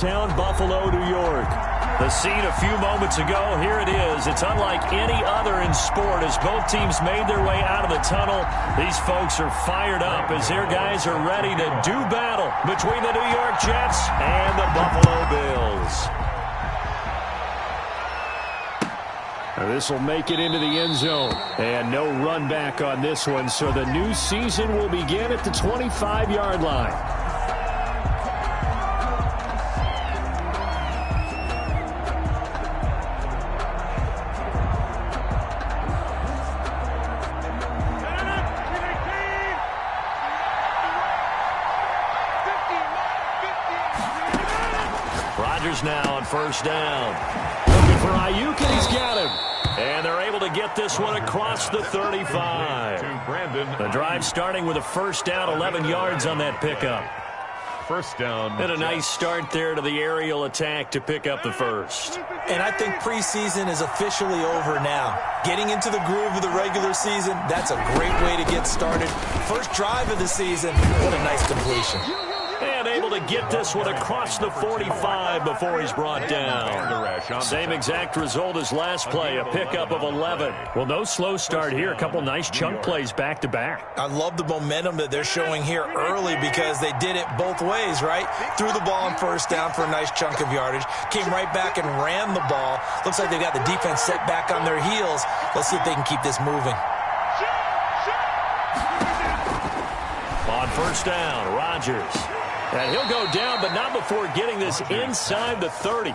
Town, Buffalo, New York. The scene a few moments ago, here it is. It's unlike any other in sport as both teams made their way out of the tunnel. These folks are fired up as their guys are ready to do battle between the New York Jets and the Buffalo Bills. This will make it into the end zone. And no run back on this one, so the new season will begin at the 25-yard line. Now on first down. Looking for Ayuk, and he's got him. And they're able to get this one across the 35. The drive starting with a first down, 11 yards on that pickup. First down. And a nice start there to the aerial attack to pick up the first. And I think preseason is officially over now. Getting into the groove of the regular season, that's a great way to get started. First drive of the season, what a nice completion. And able to get this one across the 45 before he's brought down. Same exact result as last play, a pickup of 11. Well, no slow start here. A couple nice chunk plays back-to-back. I love the momentum that they're showing here early because they did it both ways, right? Threw the ball on first down for a nice chunk of yardage. Came right back and ran the ball. Looks like they've got the defense set back on their heels. Let's see if they can keep this moving. On first down, Rodgers. And he'll go down, but not before getting this inside the 30.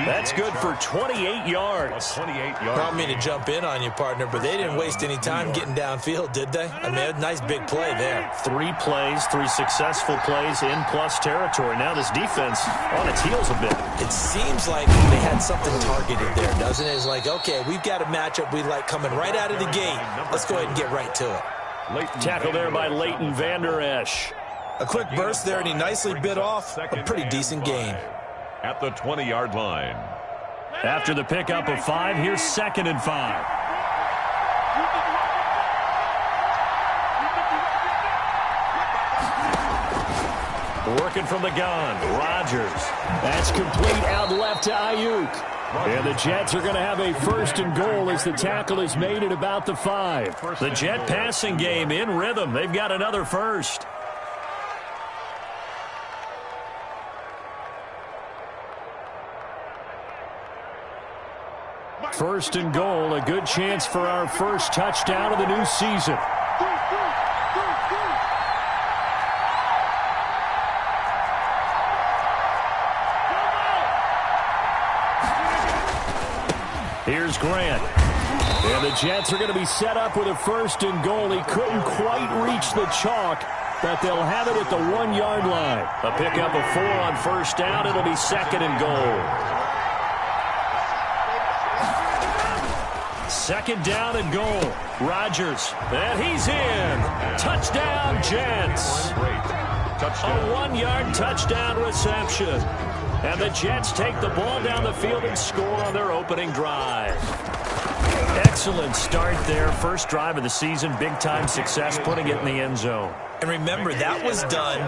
That's good for 28 yards. I don't mean to jump in on you, partner, but they didn't waste any time getting downfield, did they? I mean, a nice big play there. 3 plays, 3 successful plays in plus territory. Now this defense on its heels a bit. It seems like they had something targeted there, doesn't it? It's like, okay, we've got a matchup we like coming right out of the gate. Let's go ahead and get right to it. Tackle there by Leighton Vander Esch. A quick burst there, and he nicely bit off a pretty decent gain. At the 20-yard line. After the pickup of 5, here's 2nd and 5. Working from the gun, Rodgers. That's complete out left to Ayuk. And the Jets are going to have a 1st and goal as the tackle is made at about the 5. The Jet passing game in rhythm. They've got another first. 1st and goal, a good chance for our first touchdown of the new season. Here's Grant. And the Jets are going to be set up with a 1st and goal. He couldn't quite reach the chalk, but they'll have it at the 1-yard line. A pickup of 4 on first down. It'll be 2nd and goal. 2nd down and goal. Rodgers. And he's in. Touchdown, Jets. A 1-yard touchdown reception. And the Jets take the ball down the field and score on their opening drive. Excellent start there. First drive of the season. Big-time success, putting it in the end zone. And remember, that was done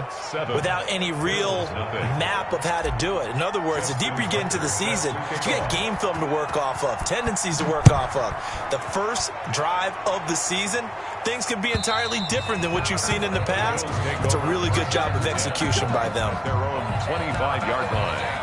without any real map of how to do it. In other words, the deeper you get into the season, you got game film to work off of, tendencies to work off of. The first drive of the season, things can be entirely different than what you've seen in the past. It's a really good job of execution by them. Their own 25-yard line.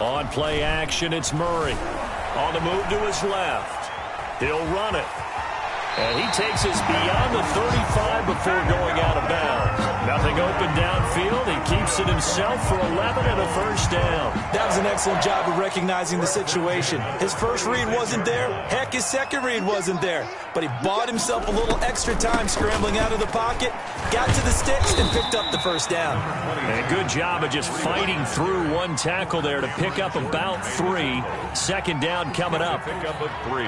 On play action, it's Murray. On the move to his left. He'll run it. And he takes us beyond the 35 before going out of bounds. Nothing open downfield. He keeps it himself for 11 and a first down. That was an excellent job of recognizing the situation. His first read wasn't there. Heck, his second read wasn't there. But he bought himself a little extra time scrambling out of the pocket, got to the sticks, and picked up the first down. And a good job of just fighting through one tackle there to pick up about 3. Second down coming up. Pick up a 3.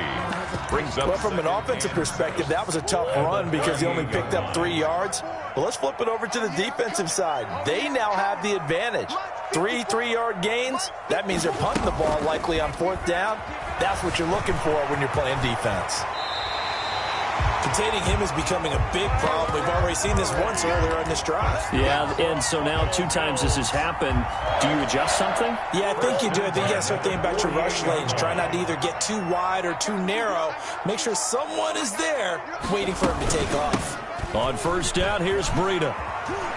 Brings up. Well, from an offensive perspective, that was a tough run because he only picked up 3 yards. But let's flip it over to the defensive side. They now have the advantage. 3 3-yard gains. That means they're punting the ball likely on 4th down. That's what you're looking for when you're playing defense. Containing him is becoming a big problem. We've already seen this once earlier in this drive. Yeah, and so now 2 times this has happened. Do you adjust something? Yeah, I think you do. I think you got to start thinking about your rush lanes. Try not to either get too wide or too narrow. Make sure someone is there waiting for him to take off. On first down, here's Breida.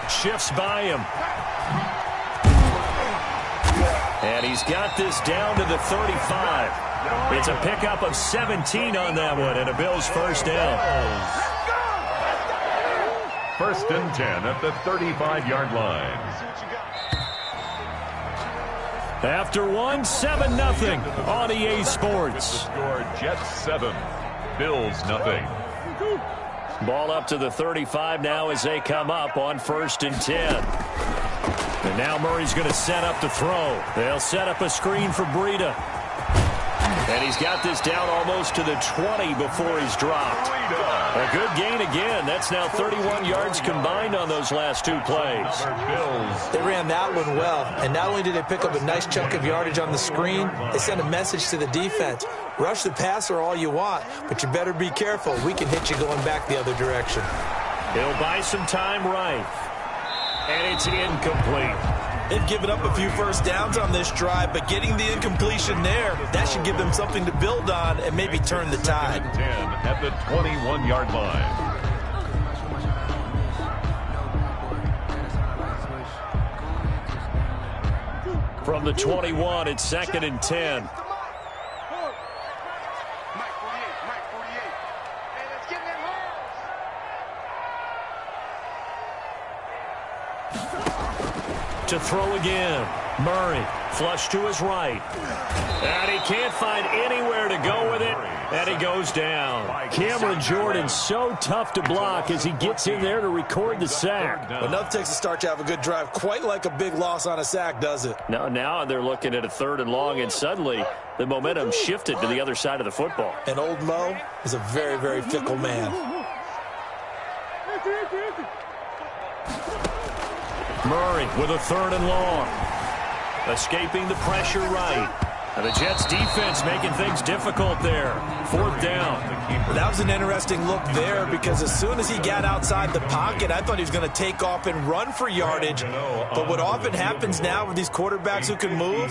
Shifts by him. And he's got this down to the 35. It's a pickup of 17 on that one, and a Bills first down. First and 10 at the 35-yard line. After one, 7-0 on EA Sports. Score Jets 7, Bills nothing. Ball up to the 35 now as they come up on first and 10. And now Murray's going to set up to throw. They'll set up a screen for Breida. And he's got this down almost to the 20 before he's dropped. A good gain again. That's now 31 yards combined on those last 2 plays. They ran that one well. And not only did they pick up a nice chunk of yardage on the screen, they sent a message to the defense. Rush the passer all you want, but you better be careful. We can hit you going back the other direction. He'll buy some time right. And it's incomplete. They've given up a few first downs on this drive, but getting the incompletion there, that should give them something to build on and maybe turn the tide. 10 at the 21-yard line. From the 21, it's 2nd and 10. To throw again. Murray, flush to his right. And he can't find anywhere to go with it, and he goes down. Cameron Jordan so tough to block as he gets in there to record the sack. Enough takes a start to have a good drive, quite like a big loss on a sack, does it? Now they're looking at a 3rd and long, and suddenly the momentum shifted to the other side of the football. And old Mo is a very, very fickle man. Murray with a 3rd and long. Escaping the pressure right. And the Jets defense making things difficult there. 4th down. That was an interesting look there because as soon as he got outside the pocket, I thought he was going to take off and run for yardage. But what often happens now with these quarterbacks who can move,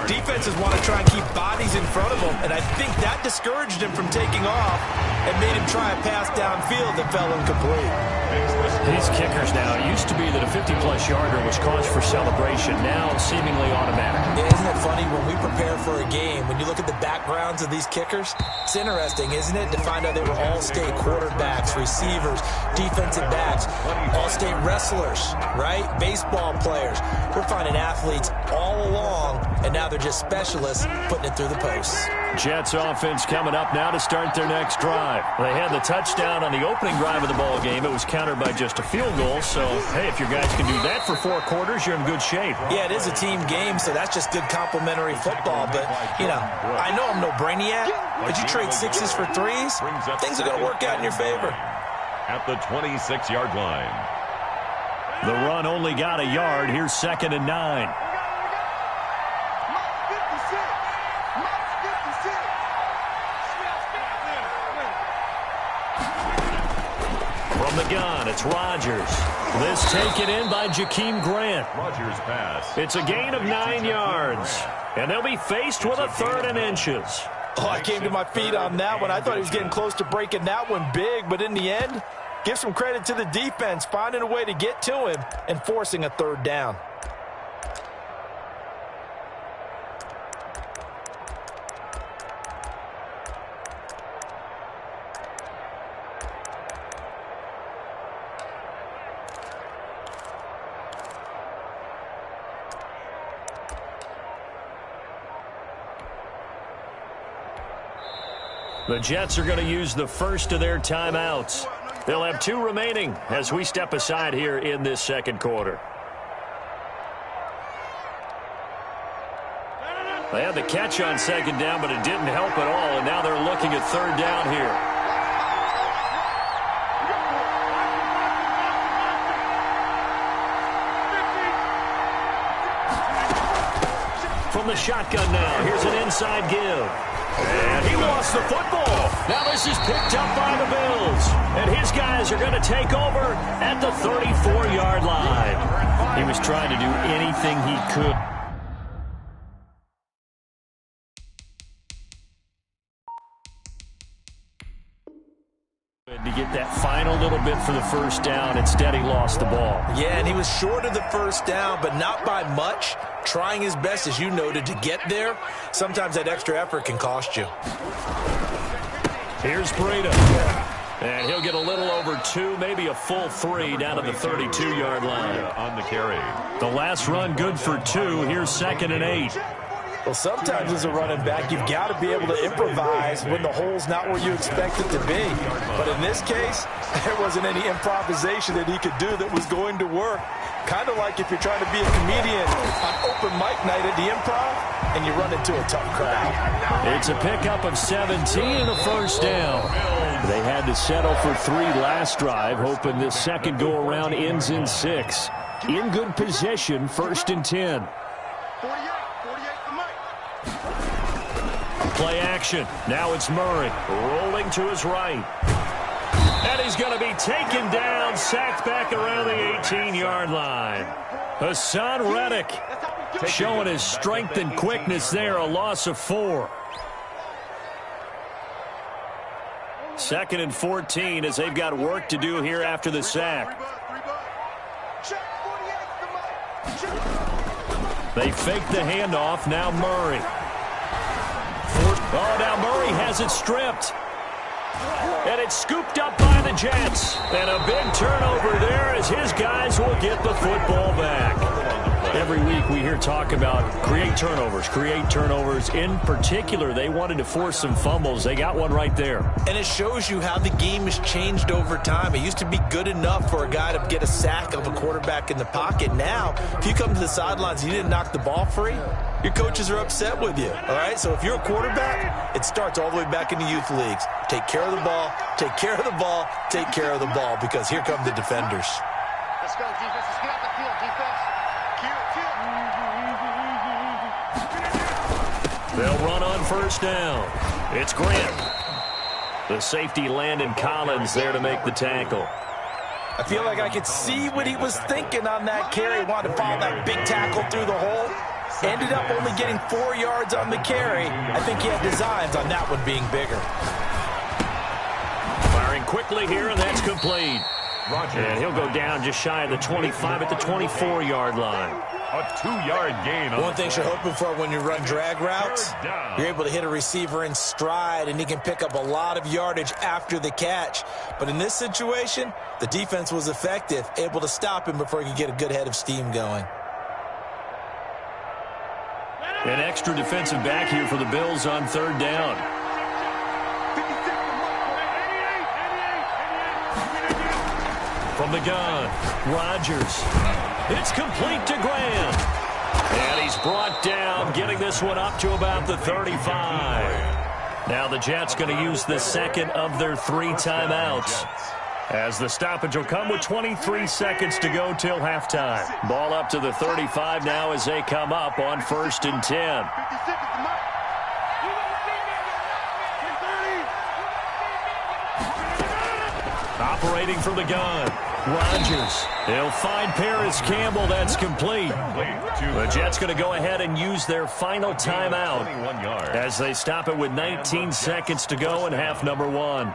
defenses want to try and keep bodies in front of them. And I think that discouraged him from taking off and made him try a pass downfield that fell incomplete. These kickers now, it used to be that a 50-plus yarder was cause for celebration. Now seemingly automatic. Yeah, isn't it funny when we prepare for a game, when you look at the backgrounds of these kickers, it's interesting, isn't it, to find out they were all-state quarterbacks, receivers, defensive backs, all-state wrestlers, right? Baseball players. We're finding athletes all along, and now they're just specialists putting it through the posts. Jets offense coming up now to start their next drive. They had the touchdown on the opening drive of the ball game. It was countered by just a field goal. So, hey, if your guys can do that for 4 quarters, you're in good shape. Yeah, it is a team game, so that's just good complimentary football. But, you know, I know I'm no brainiac, but you trade 6s for 3s, things are going to work out in your favor. At the 26-yard line. The run only got a yard. Here's 2nd and 9. From the gun, it's Rodgers. This taken in by Jakeem Grant. Rodgers pass. It's a gain of 9 yards. And they'll be faced with a 3rd and inches. Oh, I came to my feet on that one. I thought he was getting close to breaking that one big, but in the end, give some credit to the defense, finding a way to get to him and forcing a 3rd down. The Jets are going to use the first of their timeouts. They'll have 2 remaining as we step aside here in this second quarter. They had the catch on second down, but it didn't help at all, and now they're looking at third down here. From the shotgun now, here's an inside give. And he lost the football. Now this is picked up by the Bills. And his guys are going to take over at the 34-yard line. He was trying to do anything he could. To get that final little bit for the first down. Instead, he lost the ball. Yeah, and he was short of the first down, but not by much. Trying his best, as you noted, to get there. Sometimes that extra effort can cost you. Here's Breda. And he'll get a little over 2, maybe a full 3 down to the 32-yard line. On the carry. The last run good for 2. Here's 2nd and 8. Well, sometimes as a running back, you've got to be able to improvise when the hole's not where you expect it to be. But in this case, there wasn't any improvisation that he could do that was going to work. Kind of like if you're trying to be a comedian on open mic night at the Improv and you run into a tough crowd. It's a pickup of 17 and a first down. They had to settle for 3 last drive, hoping this second go-around ends in 6. In good position, 1st and 10. Play action. Now it's Murray rolling to his right. And he's going to be taken down, sacked back around the 18-yard line. Hassan Reddick showing his strength and quickness there, a loss of 4. 2nd and 14 as they've got work to do here after the sack. They fake the handoff. Now Murray. Oh, now Murray has it stripped. And it's scooped up by the Jets. And a big turnover there as his guys will get the football back. Every week we hear talk about create turnovers. In particular, they wanted to force some fumbles. They got one right there. And it shows you how the game has changed over time. It used to be good enough for a guy to get a sack of a quarterback in the pocket. Now, if you come to the sidelines and you didn't knock the ball free, your coaches are upset with you, all right? So if you're a quarterback, it starts all the way back in the youth leagues. Take care of the ball, take care of the ball, take care of the ball, because here come the defenders. Let's go, defense. Let's get out the field, defense. They'll run on first down. It's Grant. The safety Landon Collins there to make the tackle. I feel like I could see what he was thinking on that carry. Wanted to follow that big tackle through the hole. Ended up only getting 4 yards on the carry. I think he had designs on that one being bigger. Firing quickly here, and that's complete. And he'll go down just shy of the 25 at the 24-yard line. A 2-yard gain. One thing you're hoping for when you run drag routes, you're able to hit a receiver in stride, and he can pick up a lot of yardage after the catch. But in this situation, the defense was effective, able to stop him before he could get a good head of steam going. An extra defensive back here for the Bills on third down. From the gun, Rodgers. It's complete to Graham. And he's brought down, getting this one up to about the 35. Now the Jets going to use the second of their 3 timeouts, as the stoppage will come with 23 seconds to go till halftime. Ball up to the 35 now as they come up on 1st and 10. Operating from the gun, Rodgers. They'll find Paris Campbell. That's complete. The Jets going to go ahead and use their final timeout as they stop it with 19 seconds to go in half number 1.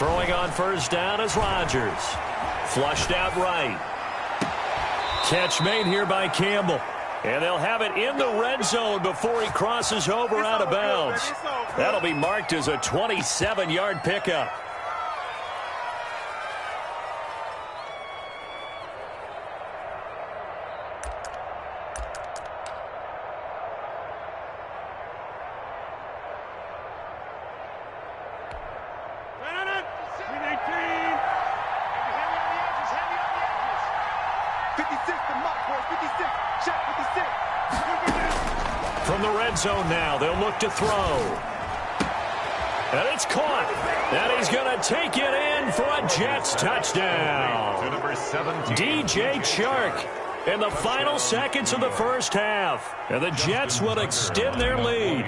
Throwing on first down is Rodgers. Flushed out right. Catch made here by Campbell. And they'll have it in the red zone before he crosses over out of bounds. That'll be marked as a 27-yard pickup. From the red zone now, they'll look to throw. And it's caught. And he's going to take it in for a Jets touchdown. To number 17. DJ Chark in the final seconds of the first half. And the Jets will extend their lead.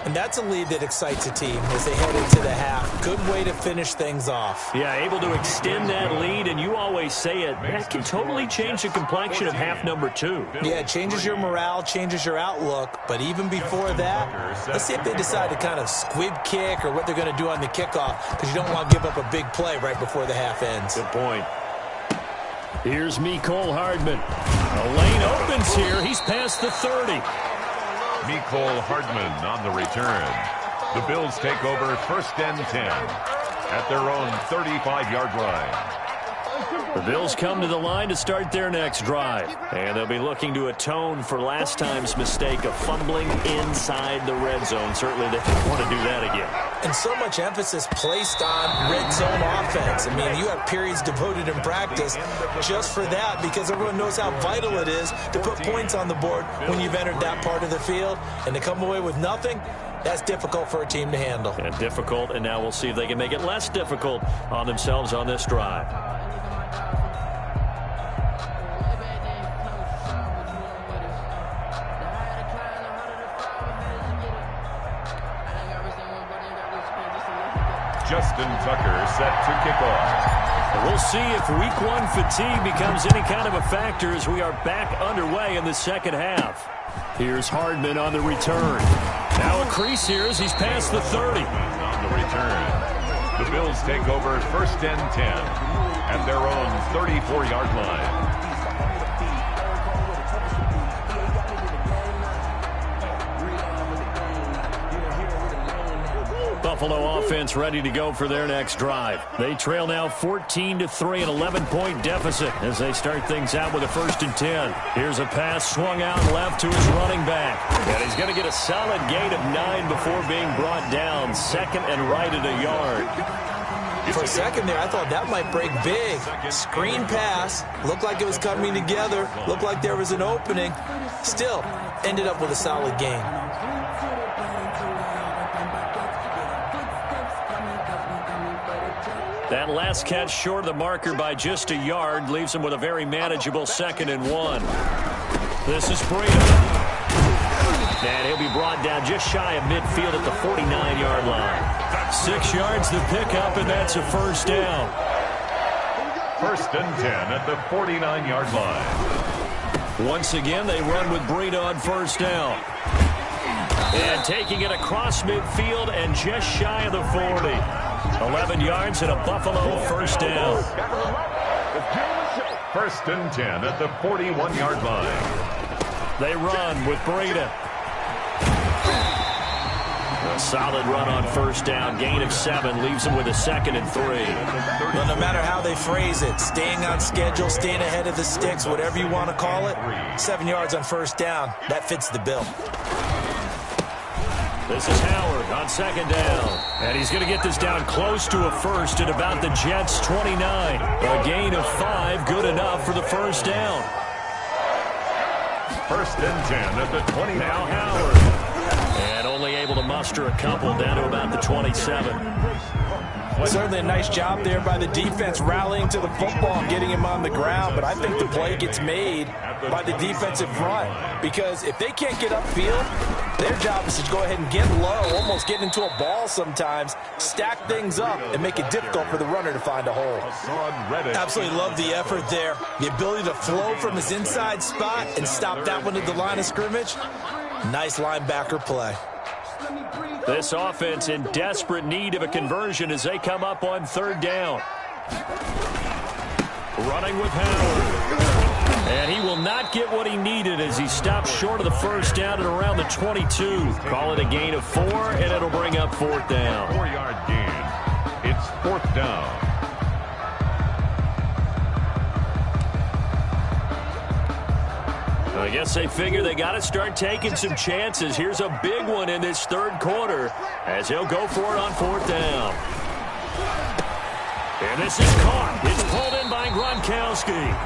And that's a lead that excites a team as they head into the half. Good way to finish things off. Yeah, able to extend that lead, and you always say it, that can totally change the complexion of half number 2. Yeah, it changes your morale, changes your outlook. But even before that, let's see if they decide to kind of squib kick or what they're going to do on the kickoff, because you don't want to give up a big play right before the half ends. Good point. Here's Mecole Hardman. A lane opens here. He's past the 30. Mecole Hardman on the return. The Bills take over first and 10 at their own 35-yard line. The Bills come to the line to start their next drive. And they'll be looking to atone for last time's mistake of fumbling inside the red zone. Certainly they don't want to do that again. And so much emphasis placed on red zone offense. I mean, you have periods devoted in practice just for that, because everyone knows how vital it is to put points on the board when you've entered that part of the field. And to come away with nothing, that's difficult for a team to handle. And difficult, and now we'll see if they can make it less difficult on themselves on this drive. Justin Tucker set to kick off. We'll see if week 1 fatigue becomes any kind of a factor as we are back underway in the second half. Here's Hardman on the return. Now a crease here as he's past the 30. On the return, the Bills take over first and 10 at their own 34-yard line. Buffalo offense ready to go for their next drive. They trail now 14-3, an 11-point deficit as they start things out with a first and 10. Here's a pass swung out left to his running back. And he's going to get a solid gain of 9 before being brought down. Second and right at a yard. For a second there, I thought that might break big. Screen pass. Looked like it was coming together. Looked like there was an opening. Still, ended up with a solid gain. That last catch short of the marker by just a yard leaves him with a very manageable 2nd and 1. This is Breida. And he'll be brought down just shy of midfield at the 49-yard line. 6 yards the pickup, and that's a first down. First and 10 at the 49-yard line. Once again, they run with Breida on first down. And taking it across midfield and just shy of the 40. 11 yards and a Buffalo first down. First and 10 at the 41-yard line. They run with Breida. A solid run on first down. Gain of 7 leaves them with a 2nd and 3. Well, no matter how they phrase it, staying on schedule, staying ahead of the sticks, whatever you want to call it, 7 yards on first down, that fits the bill. This is Howard on 2nd down. And he's going to get this down close to a first at about the Jets' 29. A gain of 5, good enough for the first down. First and 10 at the 20. Now Howard. And only able to muster a couple down to about the 27. Certainly a nice job there by the defense rallying to the football and getting him on the ground, but I think the play gets made by the defensive front, because if they can't get upfield, their job is to go ahead and get low, almost get into a ball sometimes, stack things up, and make it difficult for the runner to find a hole. Absolutely love the effort there. The ability to flow from his inside spot and stop that one at the line of scrimmage. Nice linebacker play. This offense in desperate need of a conversion as they come up on third down. Running with Howard. And he will not get what he needed as he stops short of the first down at around the 22. Call it a gain of 4, and it'll bring up fourth down. 4-yard gain. It's fourth down. I guess they figure they got to start taking some chances. Here's a big one in this third quarter as he'll go for it on fourth down. And this is caught. It's pulled in by Gronkowski.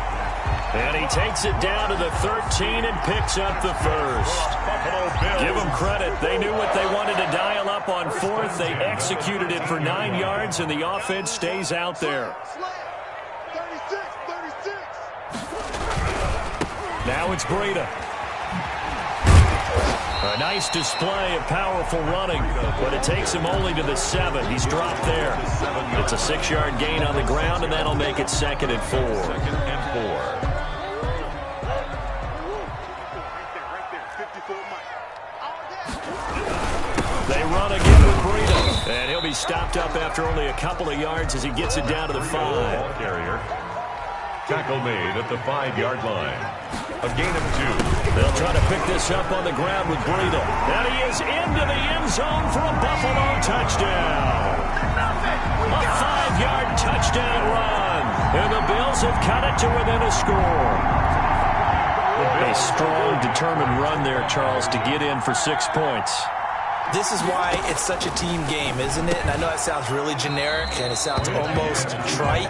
And he takes it down to the 13 and picks up the first. Give them credit. They knew what they wanted to dial up on fourth. They executed it for 9 yards, and the offense stays out there. Now it's Breida. A nice display of powerful running, but it takes him only to the 7. He's dropped there. It's a 6-yard gain on the ground, and that'll make it 2nd and 4. 2nd and 4. They run again with Breida, and he'll be stopped up after only a couple of yards as he gets it down to the 5. Ball carrier. Tackle made at the 5-yard line. A gain of 2. They'll try to pick this up on the ground with Breida. And he is into the end zone for a Buffalo touchdown. A 5-yard touchdown run. And the Bills have cut it to within a score. A strong, determined run there, Charles, to get in for 6 points. This is why it's such a team game, isn't it? And I know that sounds really generic, and it sounds almost trite,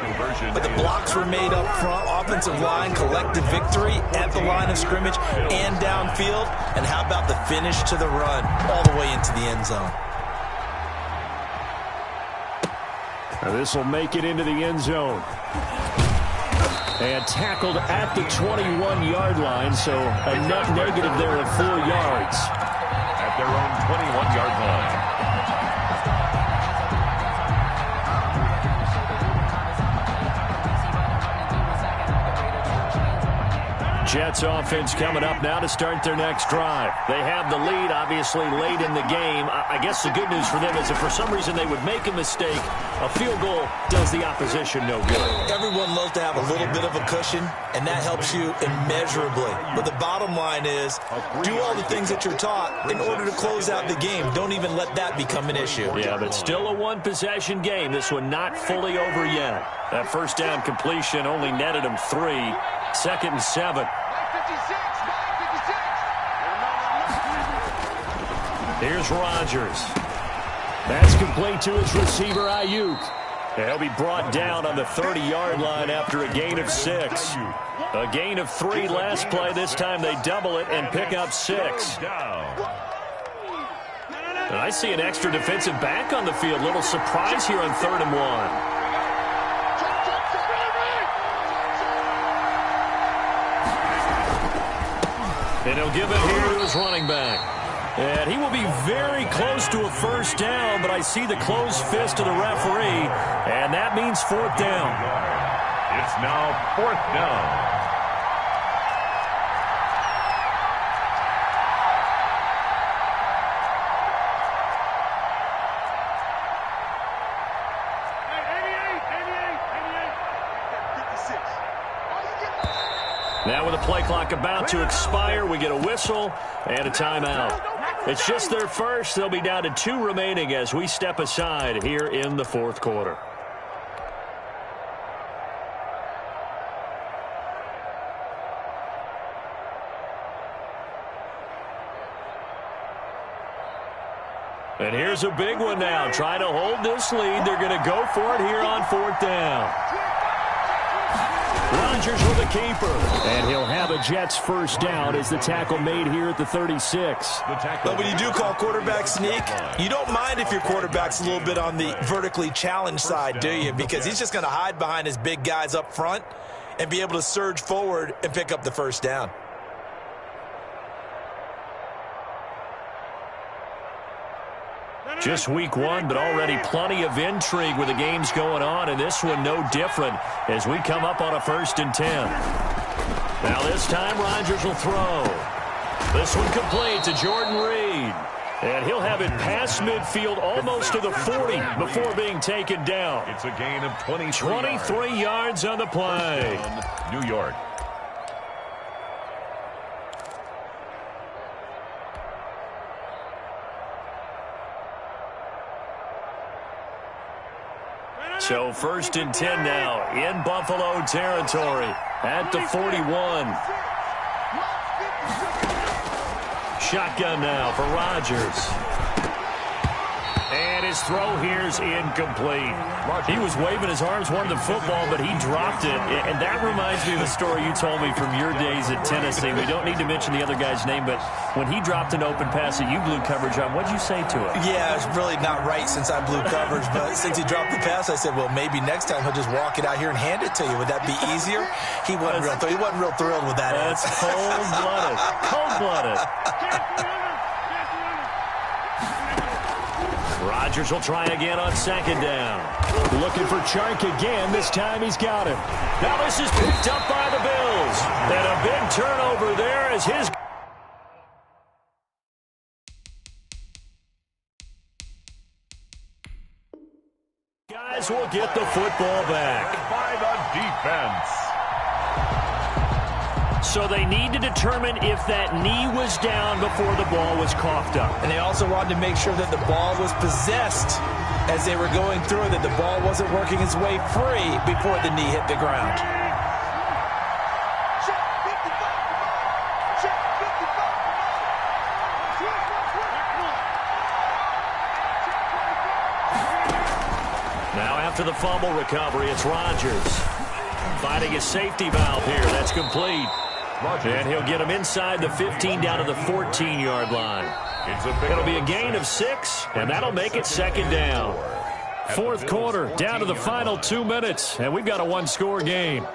but the blocks were made up front, offensive line, collected victory at the line of scrimmage and downfield. And how about the finish to the run all the way into the end zone? Now this will make it into the end zone. And tackled at the 21-yard line, so a net negative there of 4 yards. At their own 21-yard line. Jets offense coming up now to start their next drive. They have the lead, obviously, late in the game. I guess the good news for them is if for some reason they would make a mistake, a field goal does the opposition no good. Everyone loves to have a little bit of a cushion, and that helps you immeasurably. But the bottom line is, do all the things that you're taught in order to close out the game. Don't even let that become an issue. Yeah, but still a one-possession game. This one not fully over yet. That first down completion only netted him 3. 2nd and 7. Here's Rodgers. That's complete to his receiver, Ayuk. And he'll be brought down on the 30-yard line after a gain of 6. A gain of 3 last play. This time they double it and pick up 6. And I see an extra defensive back on the field. Little surprise here on 3rd and 1. And he'll give it here to his running back. And he will be very close to a first down, but I see the closed fist of the referee, and that means 4th down. It's now 4th down. Now with the play clock about to expire, we get a whistle and a timeout. It's just their first. They'll be down to 2 remaining as we step aside here in the 4th quarter. And here's a big one now. Trying to hold this lead. They're going to go for it here on 4th down. Rodgers with a keeper. And he'll have a Jets first down as the tackle made here at the 36. But when you do call quarterback sneak, you don't mind if your quarterback's a little bit on the vertically challenged side, do you? Because he's just going to hide behind his big guys up front and be able to surge forward and pick up the first down. Just week 1, but already plenty of intrigue with the games going on, and this one no different as we come up on a 1st and 10. Now this time Rodgers will throw. This one complete to Jordan Reed. And he'll have it past midfield almost to the 40 before being taken down. It's a gain of 23 yards on the play. New York. So 1st and 10 now in Buffalo territory at the 41. Shotgun now for Rodgers. And his throw here's incomplete. He was waving his arms, wanted the football, but he dropped it. And that reminds me of the story you told me from your days at Tennessee. We don't need to mention the other guy's name, but when he dropped an open pass that you blew coverage on, what'd you say to him? Yeah, it's really not right since I blew coverage, but since he dropped the pass, I said, well, maybe next time he'll just walk it out here and hand it to you. Would that be easier? He wasn't real thrilled with that. That's cold-blooded. Cold-blooded. Rodgers will try again on 2nd down. Looking for Chark again. This time he's got him. Now this is picked up by the Bills. And a big turnover there as his... guys will get the football back. By the defense. So they need to determine if that knee was down before the ball was coughed up. And they also wanted to make sure that the ball was possessed as they were going through, that the ball wasn't working its way free before the knee hit the ground. Now after the fumble recovery, it's Rodgers. Finding a safety valve here. That's complete. And he'll get him inside the 15 down to the 14-yard line. It'll be a gain of 6, and that'll make it 2nd down. 4th quarter, down to the final 2 minutes, and we've got a 1-score game.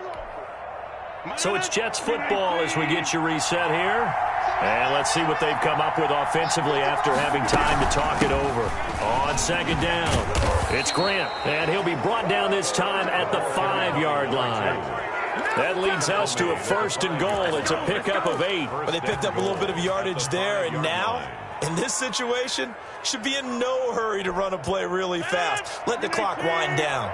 So it's Jets football as we get you reset here. And let's see what they've come up with offensively after having time to talk it over. On 2nd down, it's Grant, and he'll be brought down this time at the 5-yard line. That leads us to a 1st and goal. It's a pickup of 8. But they picked up a little bit of yardage there, and now, in this situation, should be in no hurry to run a play really fast. Let the clock wind down.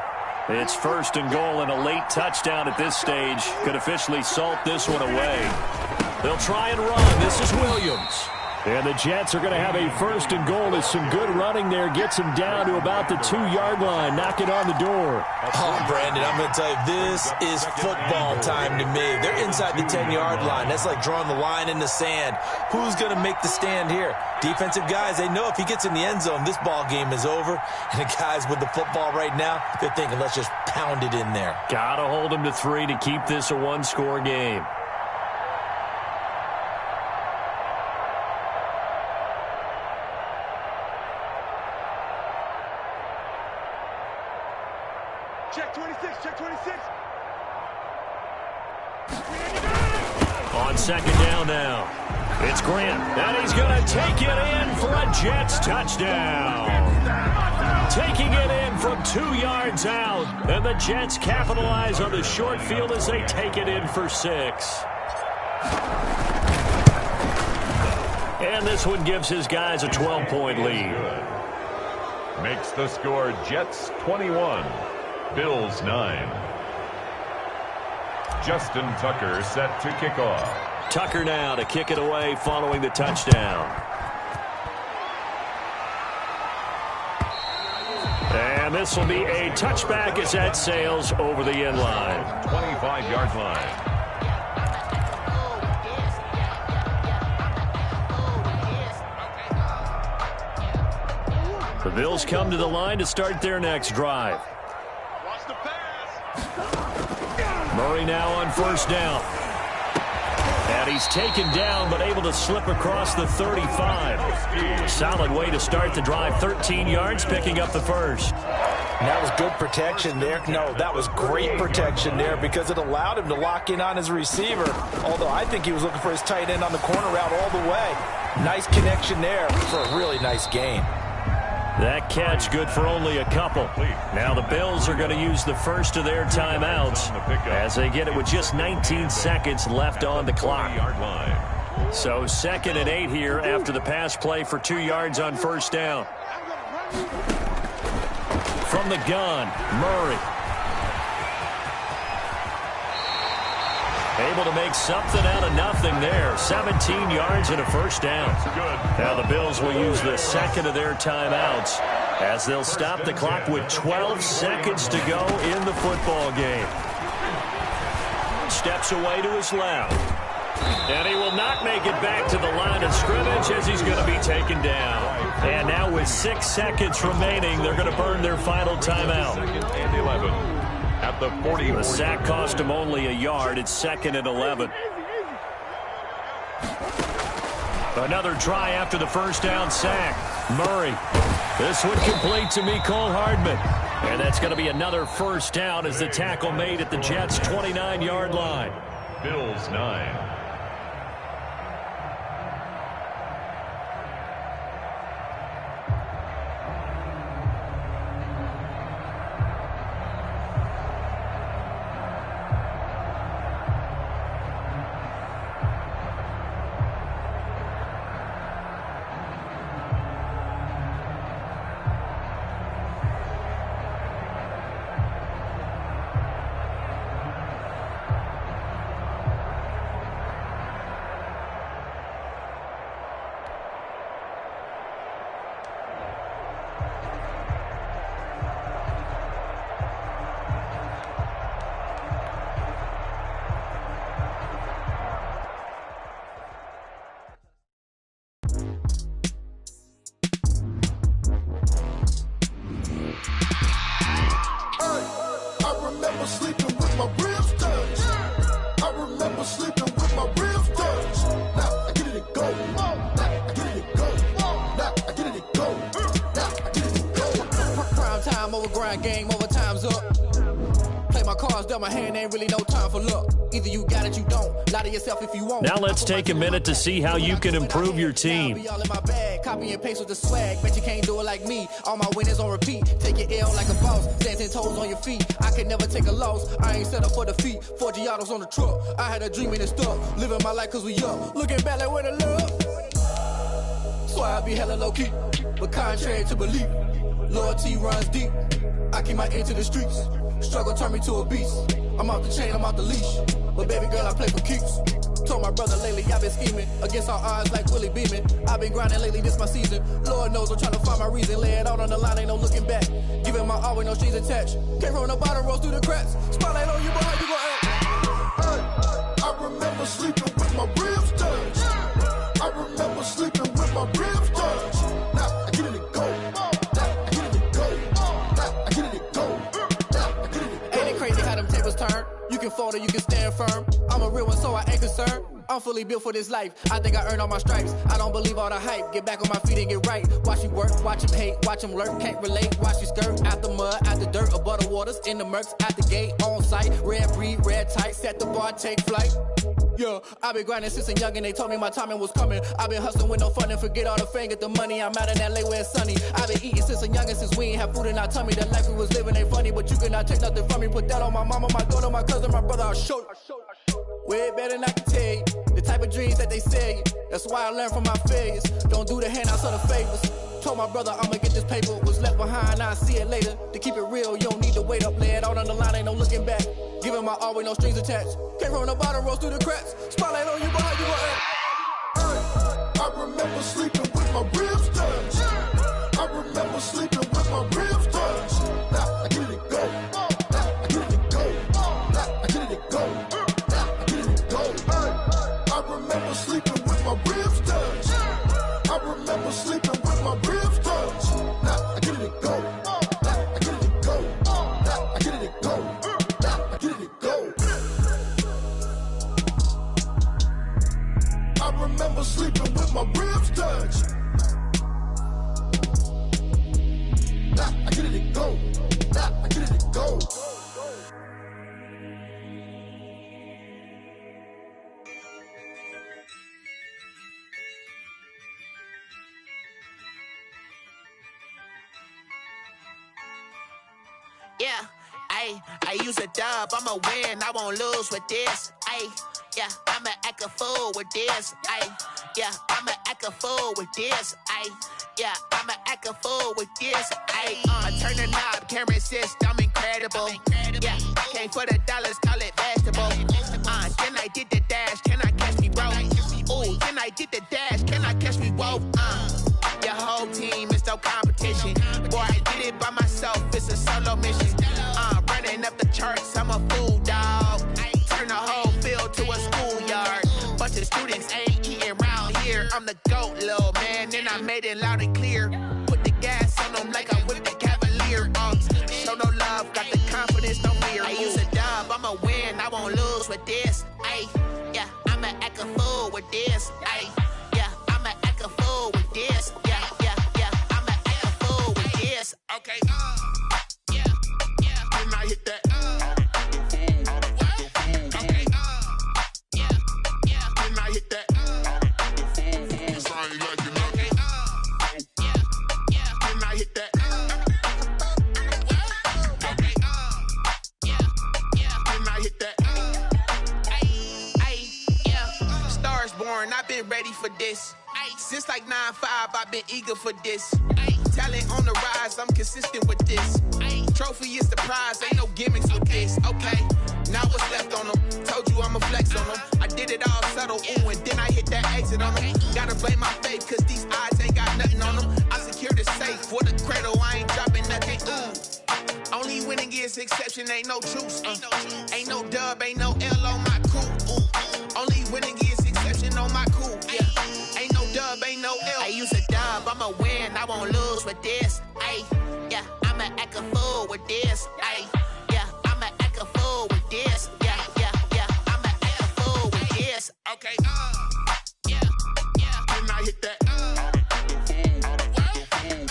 It's 1st and goal, and a late touchdown at this stage could officially salt this one away. They'll try and run. This is Williams. And the Jets are going to have a 1st and goal. There's some good running there. Gets him down to about the 2-yard line. Knock it on the door. Oh, Brandon, I'm going to tell you, this is football time to me. They're inside the 10-yard line. That's like drawing the line in the sand. Who's going to make the stand here? Defensive guys, they know if he gets in the end zone, this ball game is over. And the guys with the football right now, they're thinking, let's just pound it in there. Got to hold him to 3 to keep this a 1-score game. Check 26, check 26. On 2nd down now, it's Grant, and he's going to take it in for a Jets touchdown. Taking it in from 2 yards out, and the Jets capitalize on the short field as they take it in for 6. And this one gives his guys a 12-point lead. Makes the score Jets 21. Bills 9. Justin Tucker set to kick off. Tucker now to kick it away following the touchdown. And this will be a touchback as that sails over the end line. 25-yard line. The Bills come to the line to start their next drive. Murray now on 1st down. And he's taken down but able to slip across the 35. Solid way to start the drive. 13 yards, picking up the 1st. And that was good protection there. No, that was great protection there because it allowed him to lock in on his receiver. Although I think he was looking for his tight end on the corner route all the way. Nice connection there for a really nice game. That catch good for only a couple. Now the Bills are going to use the first of their timeouts as they get it with just 19 seconds left on the clock. So 2nd and 8 here after the pass play for 2 yards on first down. From the gun, Murray. Able to make something out of nothing there. 17 yards and a first down. Now the Bills will use the second of their timeouts as they'll stop the clock with 12 seconds to go in the football game. Steps away to his left. And he will not make it back to the line of scrimmage as he's going to be taken down. And now with 6 seconds remaining, they're going to burn their final timeout. 2nd and 11 at the 40. The sack cost him only a yard. It's 2nd and 11. Another try after the first down sack. Murray. This one complete to Mecole Hardman. And that's going to be another first down as the tackle made at the Jets' 29-yard line. Bills 9. Game over, time's up. Play my cards dealt my hand, ain't really no time for luck. Either you got it, you don't. Lie to yourself if you won't. Now let's take a minute to see how you can improve your team. Be all in my bag, copy and paste with the swag. Bet you can't do it like me. All my winners on repeat. Take your L like a boss. Stand 10 toes on your feet. I could never take a loss. I ain't set up for defeat. 4 Giottos on the truck. I had a dream and it stuck. Living my life cause we up. Looking back like where the love. So I be hella low key. But contrary to belief, loyalty runs deep. I keep my ear to the streets. Struggle turned me to a beast. I'm off the chain, I'm off the leash. But baby girl, I play for keeps. Told my brother lately, I've been scheming. Against all odds like Willie Beeman. I've been grinding lately, this my season. Lord knows I'm trying to find my reason. Lay it out on the line, ain't no looking back. Giving my all with no strings attached. Came from the bottom, rose through the cracks. Spotlight on you, boy, you gon' act. I remember sleeping with my ribs touched. I remember sleeping with my ribs touched. Now I get it go. Turn. You can fold or you can stand firm. I'm a real one, so I ain't concerned. I'm fully built for this life. I think I earned all my stripes. I don't believe all the hype. Get back on my feet and get right. Watch you work, watch him hate, watch him lurk. Can't relate, watch you skirt. Out the mud, out the dirt, above the waters, in the murks, out the gate, on site. Red breed, red tight, set the bar, take flight. Yeah, I been grinding since a young and they told me my timing was coming. I been hustling with no fun and forget all the fame, get the money. I'm out in LA where it's sunny. I been eating since a young and since we ain't have food in our tummy. The life we was living ain't funny, but you cannot take nothing from me. Put that on my mama, my daughter, my cousin, my brother, I'll show you. Way better than I can tell you. The type of dreams that they sell you. That's why I learned from my failures. Don't do the handouts or the favors. Told my brother I'ma get this paper. Was left behind, I'll see it later. To keep it real, you don't need to wait up. Lay it out on the line, ain't no looking back. Giving my all with no strings attached. Came from the bottom, rose through the cracks. Spotlight on you, boy, you gon' act. I remember sleeping with my ribs touched. I remember sleeping with my ribs touched. Now I get it go. Now I get it go. Now I get it go. Now I get it go. I remember sleeping with my ribs touched. I remember sleeping with my ribs touched. Now I get it go. Now I get it go. Now I get it go. Now I get it go. I remember sleeping with my ribs touched. Now I get it go. Now I get it go. Yeah, I use a dub, I'ma win, I won't lose with this. Ay, Yeah, I'ma act a fool with this. Ay, yeah, I'ma act a fool with this. Ay, yeah, I'ma act a fool with this. Ay, turn the knob, camera assist, I'm incredible. Yeah, came for the dollars, call it vegetable. Then I did the dash, can I catch me, bro? Ooh, then I did the dash, can I catch me, whoa? Your whole team is no competition. Boy, I did it by myself, it's a solo mission. Running up the charts, I'm a fool, dog. Turn the whole field to a schoolyard. Bunch of students ain't eating round here. I'm the GOAT, little man, and I made it loud and clear. Put the gas on them like I'm with the Cavalier. Show no love, got the confidence, no fear. I use a dub, I'ma win, I won't lose with this. Ay, yeah, I'ma act a fool with this. Ay, yeah, I'ma act a fool with this. Yeah, yeah, yeah, I'ma act a fool with this. Okay, yeah, yeah, then I hit that. Okay, yeah, yeah, then I hit that. Cause I ain't like it nothing. Yeah, yeah, then I hit that. Okay, yeah, yeah, then I hit that. Ay, yeah, Stars born, I've been ready for this. Since like 9-5, I've been eager for this. Talent on the rise, I'm consistent with this. Trophy is the prize, ain't no gimmicks with this. Okay, now what's left on them? Told you I'ma flex on them. I did it all subtle, ooh, and then I hit that exit on them. Gotta blame my faith, cause these odds ain't got nothing on them. I secure the safe for the cradle, I ain't dropping nothing, ooh. Only winning is exception, ain't no truce. Ain't no dub, ain't no L on my crew. Only winning is exception on my crew. Yeah, ain't no dub, ain't no L. I use a dub, I'ma win, I won't lose with this. Ay, yeah, I'ma act a fool with this. Ay, yeah, I'ma act a fool with this. Yeah, yeah, yeah, I'ma act a fool with this. Okay, yeah, yeah, then I hit that.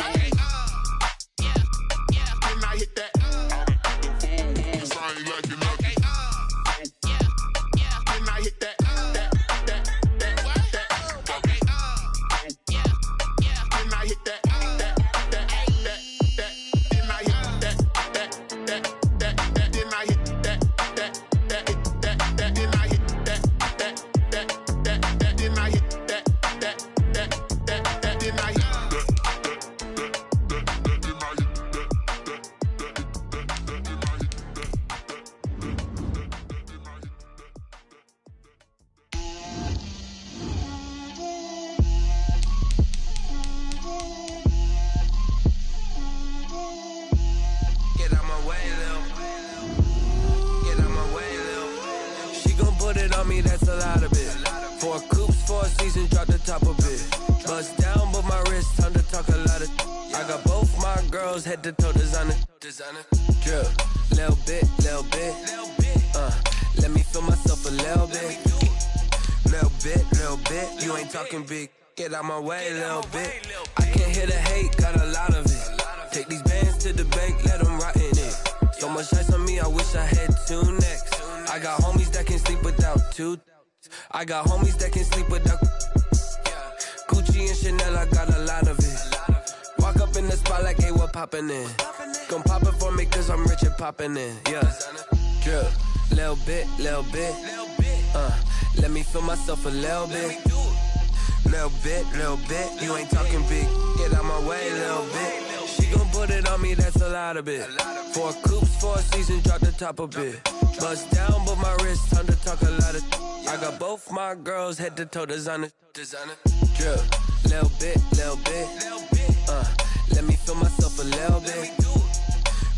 Okay, yeah, yeah, then I hit that. Cause I ain't like it nothing. Okay, yeah, yeah, then I hit that. Okay, yeah, yeah, then I hit that. That's a lot of it. 4 coops, 4 seasons, drop the top of it. Bust down, but my wrist, time to talk a lot of. I got both my girls head to toe designer. Drip, little bit. Let me feel myself a little bit. Little bit. You ain't talking big. Get out my way, little bit. I can't hear the hate, got a lot of it. Take these bands to the bank, let them rot in it. So much ice on me, I wish I had 2 necks. I got homies that can sleep without 2. I got homies that can sleep without Gucci and Chanel, I got a lot of it. Walk up in the spot like, hey, what poppin' in? Gon' pop it for me cause I'm rich and poppin' in. Yeah, drip, little bit. Let me feel myself a little bit. Little bit. You ain't talking big. Get out my way, little bit. She gon' put it on me, that's a lot of it. 4 coops, 4 seasons, drop the top of it. Bust down, but my wrist, time to talk a lot of. I got both my girls head to toe designer. Drip, little bit. Let me feel myself a little bit.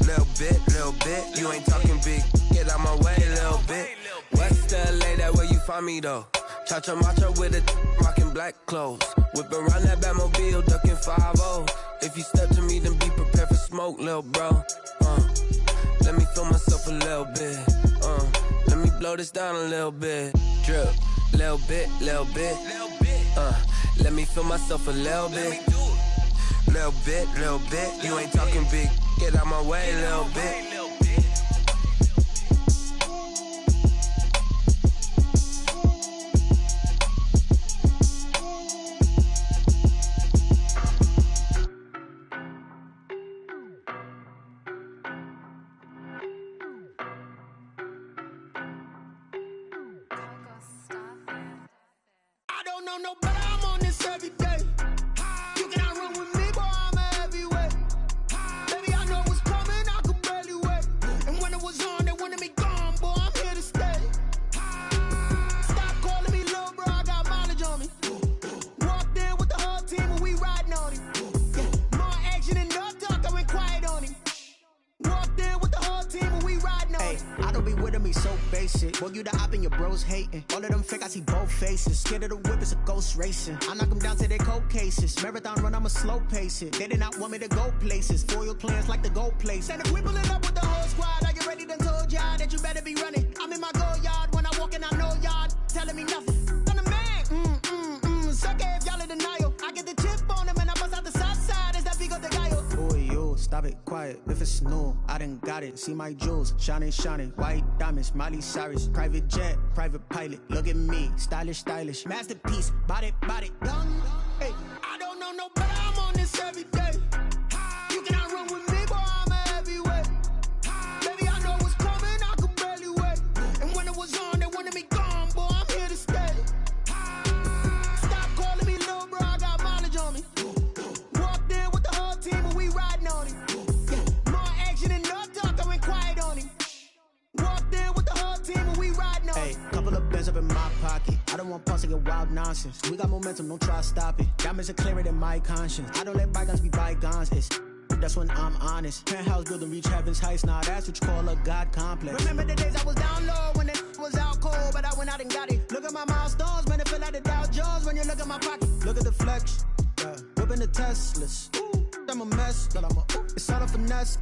Little bit. You ain't talking big. Get out my way, little bit. West LA, that where you find me though. Cha-cha matcha with a rockin' black clothes. Whip around that Batmobile, ducking 5-0. If you step to me, then be prepared for smoke, little bro. Let me feel myself a little bit. Let me blow this down a little bit. Drip, little bit. Let me feel myself a little bit. Little bit. You ain't talking big. Get out my way, little bit. know no better, I'm on this every day. You cannot run with me, boy, I'm a heavyweight. Baby, I know what's coming, I could barely wait. And when it was on, they wanted me gone, boy, I'm here to stay. Stop calling me little bro, I got mileage on me. Walked in with the whole team and we riding on him. Yeah, more action and no talk, I went quiet on him. Walked in with the whole team and we riding on him. I don't be with me so basic. Boy, you the op and your bros hating. All of them fake, I see both faces. Scared of the whip, it's a ghost racing. I knock them down to their cold cases. Marathon run, I'ma slow pace it. They did not want me to go places. Foil plans like the go place. And if we pulling up with the whole squad, I get ready done told y'all that you better be running. I'm in my go yard when I walk in, I know y'all telling me nothing. I'm the man, suck it if y'all in denial. I get the chip on them and I bust out the south side. Is that Vigo de Gallo? Boy, yo, stop it, quiet. If it's new, I done got it. See my jewels, shining, shining. White diamonds, Miley Cyrus. Private jet, private pilot. Look at me, stylish, stylish. Masterpiece, body, done. Hey, I don't know no better, I'm on this every day. You cannot run with me, boy, I'm a heavyweight. Baby, I know what's coming, I could barely wait. And when it was on, they wanted me gone, boy, I'm here to stay. Stop calling me little bro, I got mileage on me. Walked in with the whole team and we riding on him. Yeah, more action and no talk, I went quiet on him. Walked in with the whole team and we riding on him. Couple of bands up in my pocket. I don't want pause to get wild nonsense. We got momentum, don't try to stop it. Diamonds are clearer than my conscience. I don't let bygones be bygones. That's when I'm honest. Penthouse building reach heaven's heights. Now that's what you call a God complex. Remember the days I was down low when it was out cold, but I went out and got it. Look at my milestones, man, it feel like the Dow Jones when you look at my pocket. Look at the flex, whipping the Teslas. I'm a mess, but it's all a finesse.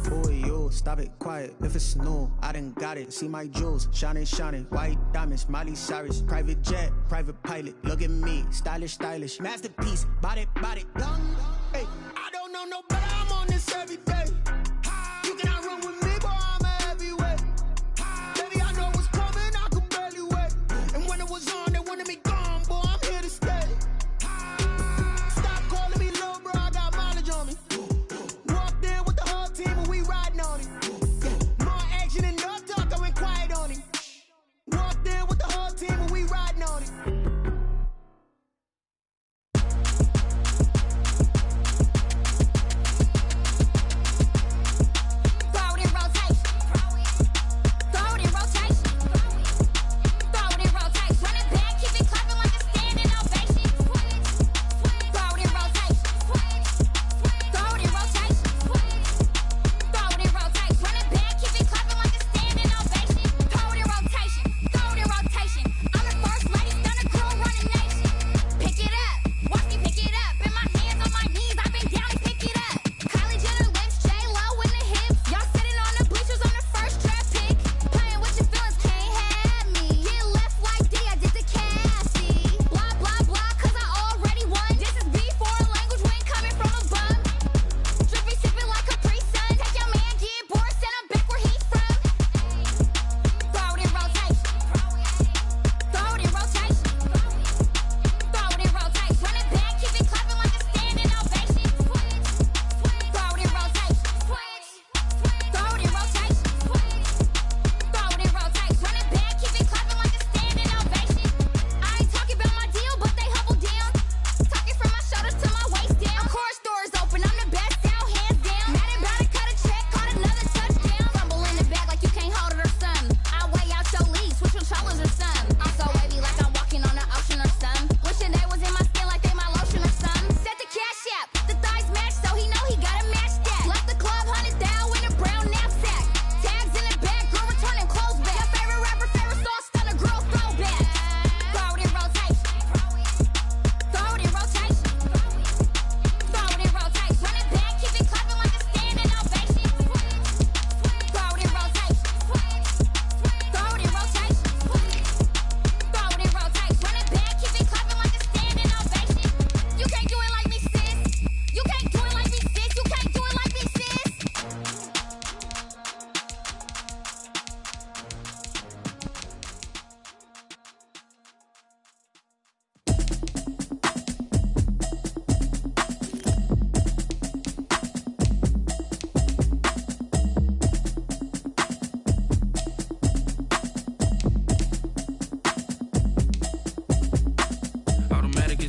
Boy, yo, stop it, quiet. If it's new, I done got it. See my jewels, shining, shining. White diamonds, Miley Cyrus. Private jet, private pilot. Look at me, stylish, stylish. Masterpiece, body, done. Hey, I don't know no better, I'm on this every day. You cannot run with me, boy, I'm a heavyweight. Baby, I know what's coming, I could barely wait. And when it was on, they wanted me gone, boy, I'm here to stay. Stop calling me little bro, I got mileage on me. Walked in with the whole team and we riding on him. Yeah, more action and no talk, I went quiet on him. Walked in with the whole team and we riding on him.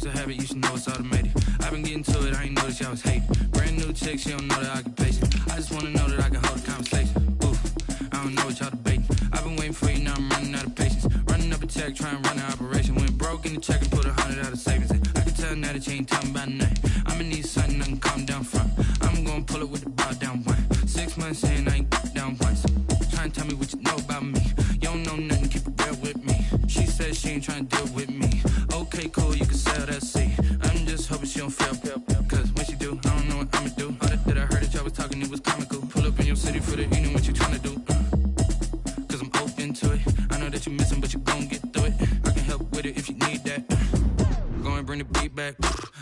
a habit, you should know it's automated. I've been getting to it, I ain't noticed y'all was hating. Brand new chick, she don't know the occupation. I just wanna know that I can hold a conversation. Ooh, I don't know what y'all debating. I've been waiting for you, now I'm running out of patience. Running up a check, trying to run an operation. Went broke in the check and put 100 out of savings. I can tell now that you ain't talking about nothing. I'ma need something I can calm down from. I'm gonna pull it with the bar down one. 6 months in, I ain't down once. Trying to tell me what you know about me. You don't know nothing, keep it real with me. She said she ain't trying to deal with me. Okay, cool, you can sell that seat. I'm just hoping she don't fail. Cause when she do, I don't know what I'ma do. All that I heard that y'all was talking, it was comical. Pull up in your city for the evening, what you trying to do? Cause I'm open to it. I know that you missing, but you gon' get through it. I can help with it if you need that. Go and bring the beat back.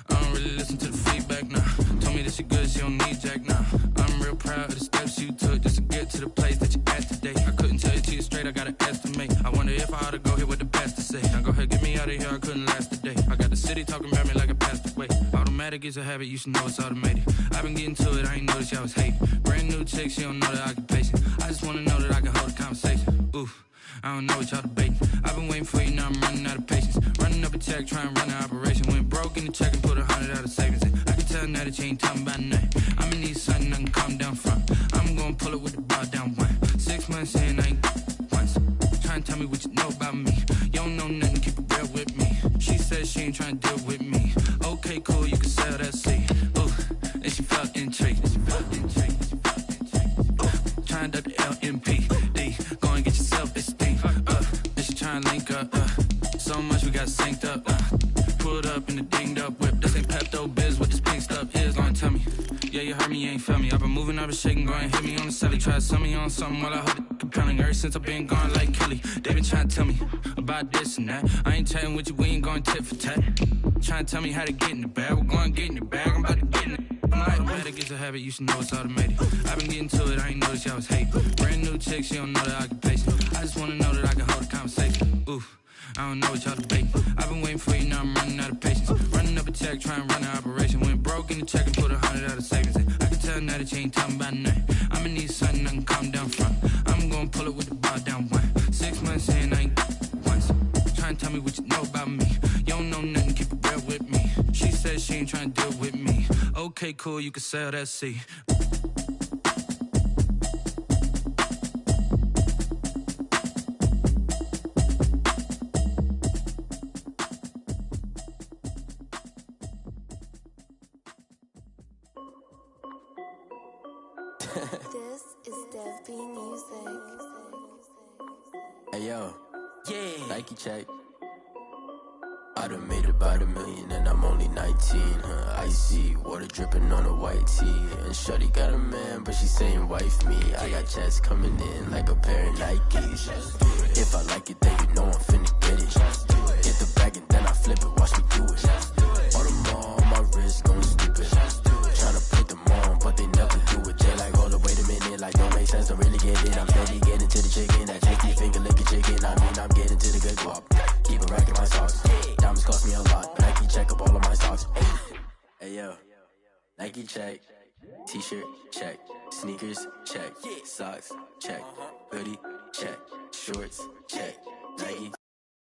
I don't really listen to the feedback, nah. Told me that she good, she don't need jack, nah. I'm real proud of the steps you took just to get to the place that you at today. I couldn't tell you to you straight, I gotta estimate. I wonder if I ought to go here with the best to say. Now go ahead, get me out of here, I couldn't last a day. I got the city talking about me like I passed away. Automatic is a habit, you should know it's automated. I've been getting to it, I ain't noticed y'all was hating. Brand new chick, she don't know the occupation. I just wanna know that I can hold a conversation. Ooh, I don't know what y'all debating. I've been waiting for you, now I'm running out of patience. Running up a check, trying to run an operation. Went broke in the check and put 100 out of savings. I can tell now that you ain't talking about nothing. I'ma need something I can calm down from. I'm gonna pull it with the bar down one. 6 months in, I ain't once. Trying to tell me what you know about me. You don't know nothing, keep it real with me. She said she ain't trying to deal with me. Okay, cool, you can sell that seat. Ooh, and she felt intrigued. Trying to duck the LMPD. Go and get your self-esteem. And she trying to link up. So much we got synced up. Pulled up in the dinged up whip. This ain't Pepto-Biz, what this pink stuff is. Gonna tell me. Yeah, you heard me, you ain't felt me. I've been moving, I've been shaking, go and hit me on the celly. Try to sell me on something while I hold it compelling. Ever since I've been gone like Kelly, they been trying to tell me about this and that. I ain't chatting with you, we ain't going tit for tat. Trying to tell me how to get in the bag. We're going to get in the bag, I'm about to get in it. Automatic is a habit, you should know it's automated. I've been getting to it, I ain't noticed y'all was hating. Brand new chick, she don't know the occupation. I just wanna know that I can hold a conversation. Ooh, I don't know what y'all debating. I've been waiting for you, now I'm running out of patience. Running up a check, trying to run an operation. Went broke in the check and put 100 out of savings. I can tell now that you ain't talking about nothing. I'ma need something I can calm down from. I'm gonna pull it with the bar down one. 6 months in, I ain't once. Trying to tell me what you know about me. You don't know nothing, keep it real with me. She said she ain't trying to deal with me. Okay, cool, you can sell that seat. This is Dev B Music. Hey yo, yeah. Nike check. I done made about $1 million and I'm only 19, icy, water dripping on a white tee. And shawty got a man, but she saying wife me. I got checks coming in like a pair of Nikes. If I like it, then you know I'm finna get it. Get the bag and then I flip it, watch me do it. All them on my wrist going stupid. Tryna put them on, but they never do it. They like, hold up, wait a minute, like don't make sense, don't really get it. I'm steady getting to the chicken, that cheeky finger licking chicken. I mean, I'm getting to the good guap. Keep a rack in my socks. Diamonds cost me a lot. Nike check up all of my socks. Hey yo, Nike check. T-shirt check. Sneakers check. Socks check. Hoodie check. Shorts check. Nike